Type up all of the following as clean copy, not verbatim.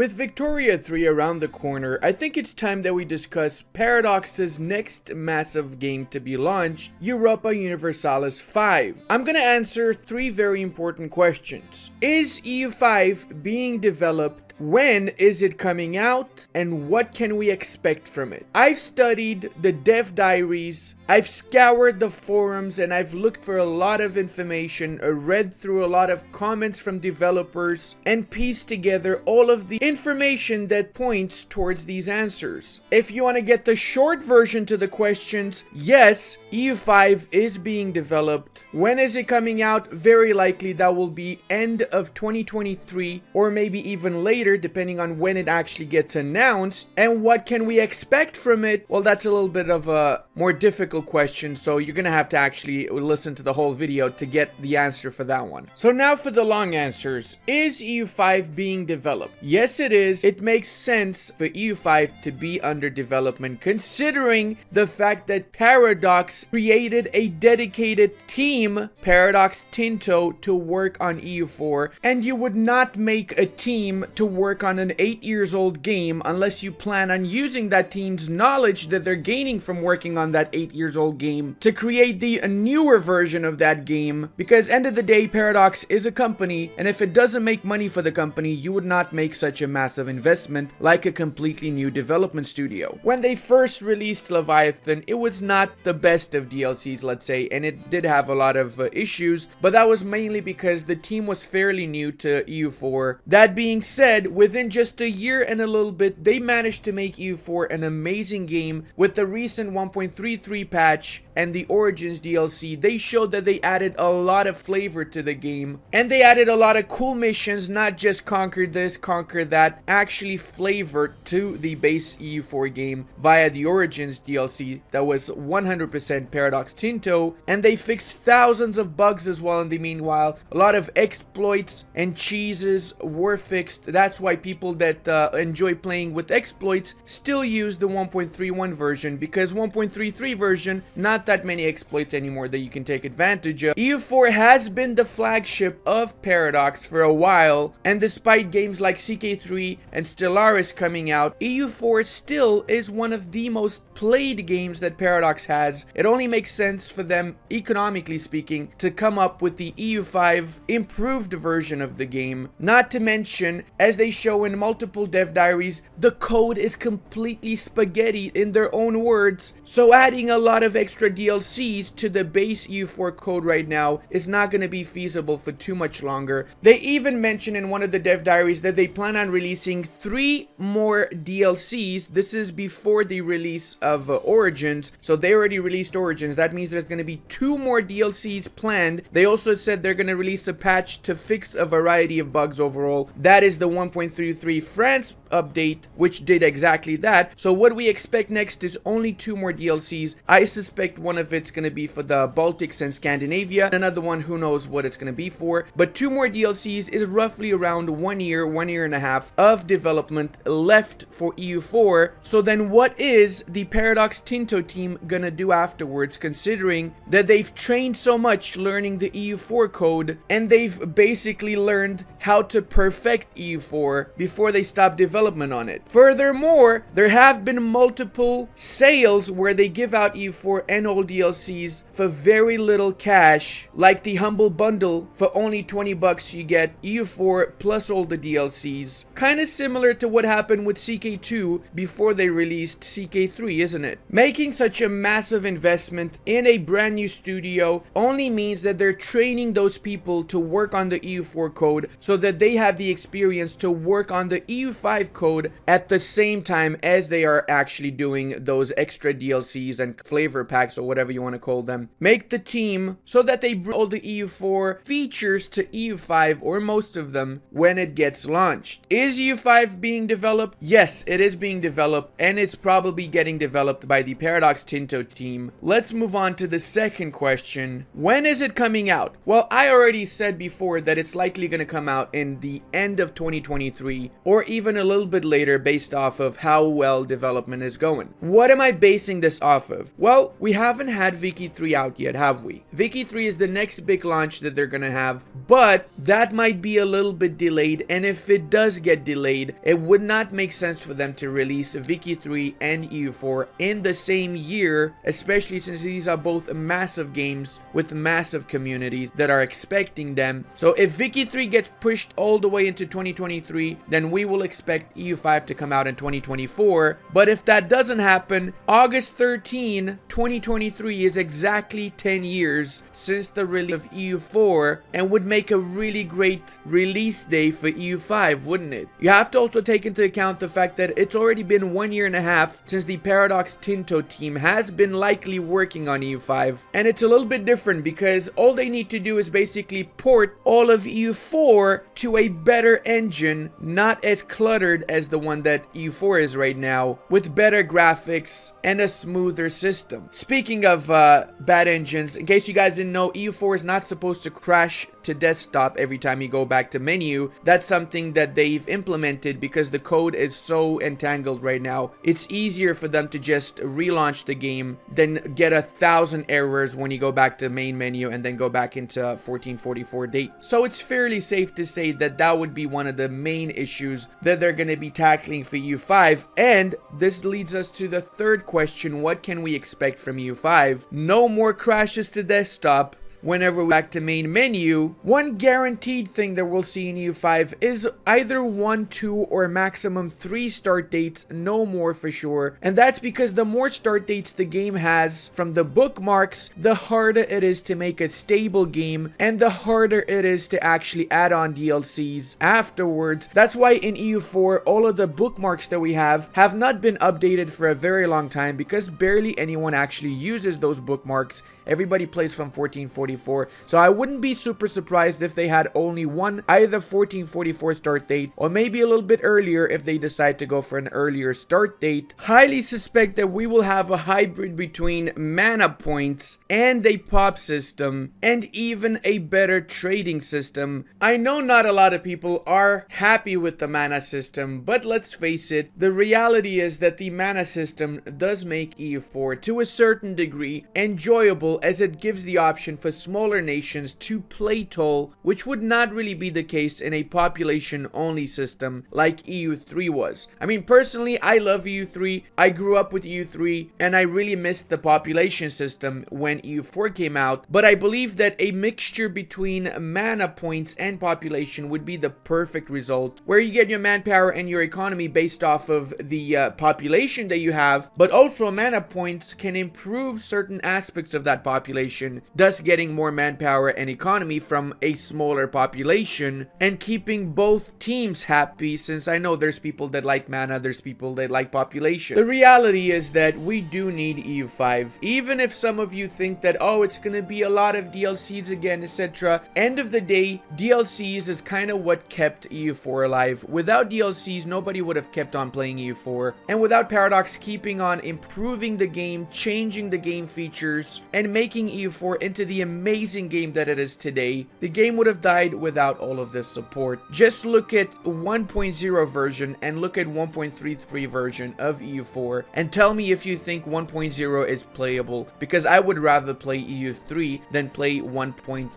With Victoria 3 around the corner, I think it's time that we discuss Paradox's next massive game to be launched, Europa Universalis 5. I'm gonna answer 3 very important questions. Is EU5 being developed? When is it coming out? And what can we expect from it? I've studied the dev diaries, I've scoured the forums, and I've looked for a lot of information, read through a lot of comments from developers, and pieced together all of the information that points towards these answers. If you want to get the short version to the questions, yes, EU5 is being developed. When is it coming out? Very likely that will be end of 2023 or maybe even later, depending on when it actually gets announced. And what can we expect from it? Well, that's a little bit of a more difficult question, so you're gonna have to actually listen to the whole video to get the answer for that one. So now for the long answers. Is EU5 being developed? Yes, it is. It makes sense for EU5 to be under development, considering the fact that Paradox created a dedicated team, Paradox Tinto, to work on EU4, and you would not make a team to work on an 8 years old game unless you plan on using that team's knowledge that they're gaining from working on that 8 years old game to create the newer version of that game, because end of the day, Paradox is a company, and if it doesn't make money for the company, you would not make such a massive investment like a completely new development studio. When they first released Leviathan, it was not the best of DLCs, let's say, and it did have a lot of issues, but that was mainly because the team was fairly new to EU4. That being said, within just a year and a little bit, they managed to make EU4 an amazing game. With the recent 1.33 patch and the Origins DLC, they showed that they added a lot of flavor to the game, and they added a lot of cool missions, not just conquer this, conquer that, actually flavor to the base EU4 game via the Origins DLC that was 100% Paradox Tinto, and they fixed thousands of bugs as well in the meanwhile. A lot of exploits and cheeses were fixed. That's why people that enjoy playing with exploits still use the 1.31 version, because 1.33 version, not that many exploits anymore that you can take advantage of. EU4 has been the flagship of Paradox for a while, and despite games like CK3 and Stellaris coming out, EU4 still is one of the most played games that Paradox has. It only makes sense for them, economically speaking, to come up with the EU5 improved version of the game. Not to mention, as they show in multiple dev diaries, the code is completely spaghetti in their own words, so adding a lot of extra DLCs to the base EU4 code right now is not going to be feasible for too much longer. They even mention in one of the dev diaries that they plan on releasing 3 more DLCs. This is before the release of Origins, so they already released Origins. That means there's going to be 2 more DLCs planned. They also said they're going to release a patch to fix a variety of bugs overall. That is the 1.33 France update, which did exactly that. So what we expect next is only 2 more DLCs. I suspect one of it's going to be for the Baltics and Scandinavia. Another one, who knows what it's going to be for. But 2 more DLCs is roughly around 1 year, 1 year and a half of development left for EU4. So then what is the Paradox Tinto team going to do afterwards, considering that they've trained so much learning the EU4 code, and they've basically learned how to perfect EU4 before they stop development on it. Furthermore, there have been multiple sales where they give out EU4 and all DLCs for very little cash, like the Humble Bundle. For only 20 bucks you get EU4 plus all the DLCs. Kind of similar to what happened with CK2 before they released CK3, isn't it? Making such a massive investment in a brand new studio only means that they're training those people to work on the EU4 code so that they have the experience to work on the EU5 code at the same time as they are actually doing those extra DLCs and flavor packs, or whatever you want to call them. Make the team so that they bring all the EU4 features to EU5, or most of them, when it gets launched. Is EU5 being developed? Yes, it is being developed, and it's probably getting developed by the Paradox Tinto team. Let's move on to the second question. When is it coming out? Well, I already said before that it's likely going to come out in the end of 2023, or even a little bit later, based off of how well development is going. What am I basing this off of? Well, we have haven't had Viki 3 out yet, have we? Viki 3 is the next big launch that they're gonna have, but that might be a little bit delayed, and if it does get delayed, it would not make sense for them to release Viki 3 and EU4 in the same year, especially since these are both massive games with massive communities that are expecting them. So if Viki 3 gets pushed all the way into 2023, then we will expect EU5 to come out in 2024. But if that doesn't happen, August 13, 2023 is exactly 10 years since the release of EU4 and would make a really great release day for EU5, wouldn't it? You have to also take into account the fact that it's already been 1.5 years since the Paradox Tinto team has been likely working on EU5, and it's a little bit different because all they need to do is basically port all of EU4 to a better engine, not as cluttered as the one that EU4 is right now, with better graphics and a smoother system. Speaking of bad engines, in case you guys didn't know, EU4 is not supposed to crash to desktop every time you go back to menu. That's something that they've implemented because the code is so entangled right now. It's easier for them to just relaunch the game than get 1,000 errors when you go back to main menu and then go back into 1444 date. So it's fairly safe to say that that would be one of the main issues that they're going to be tackling for EU5. And this leads us to the third question: what can we expect from EU5? No more crashes to desktop whenever we're back to main menu. One guaranteed thing that we'll see in EU5 is either 1, 2, or maximum 3 start dates, no more for sure. And that's because the more start dates the game has from the bookmarks, the harder it is to make a stable game and the harder it is to actually add on DLCs afterwards. That's why in EU4, all of the bookmarks that we have not been updated for a very long time because barely anyone actually uses those bookmarks. Everybody plays from 1444, so I wouldn't be super surprised if they had only one, either 1444 start date or maybe a little bit earlier if they decide to go for an earlier start date. Highly suspect that we will have a hybrid between mana points and a pop system and even a better trading system. I know not a lot of people are happy with the mana system, but let's face it, the reality is that the mana system does make EU4 to a certain degree enjoyable, as it gives the option for smaller nations to play toll, which would not really be the case in a population only system like EU3 was. I mean, personally, I love EU3. I grew up with EU3 and I really missed the population system when EU4 came out, but I believe that a mixture between mana points and population would be the perfect result, where you get your manpower and your economy based off of the population that you have, but also mana points can improve certain aspects of that population, thus getting more manpower and economy from a smaller population and keeping both teams happy, since I know there's people that like mana, there's people that like population. The reality is that we do need EU5. Even if some of you think that, oh, it's gonna be a lot of DLCs again, etc. End of the day, DLCs is kind of what kept EU4 alive. Without DLCs, nobody would have kept on playing EU4. And without Paradox keeping on improving the game, changing the game features, and making EU4 into the amazing game that it is today, the game would have died without all of this support. Just look at 1.0 version and look at 1.33 version of EU4 and tell me if you think 1.0 is playable, because I would rather play EU3 than play 1.0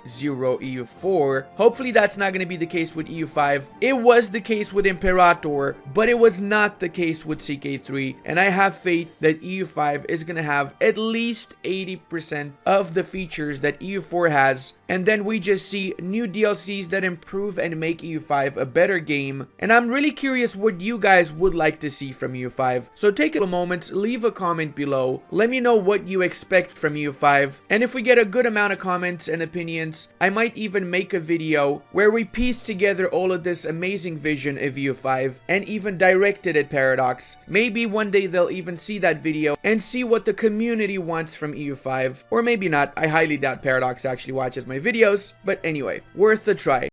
EU4. Hopefully that's not going to be the case with EU5. It was the case with Imperator, but it was not the case with CK3, and I have faith that EU5 is going to have at least 80% of the features that EU4 has, and then we just see new DLCs that improve and make EU5 a better game. And I'm really curious what you guys would like to see from EU5, so take a moment, leave a comment below, let me know what you expect from EU5, and if we get a good amount of comments and opinions, I might even make a video where we piece together all of this amazing vision of EU5 and even direct it at Paradox. Maybe one day they'll even see that video and see what the community wants from EU5, or maybe not. I highly doubt Paradox actually watches my videos, but anyway, worth a try.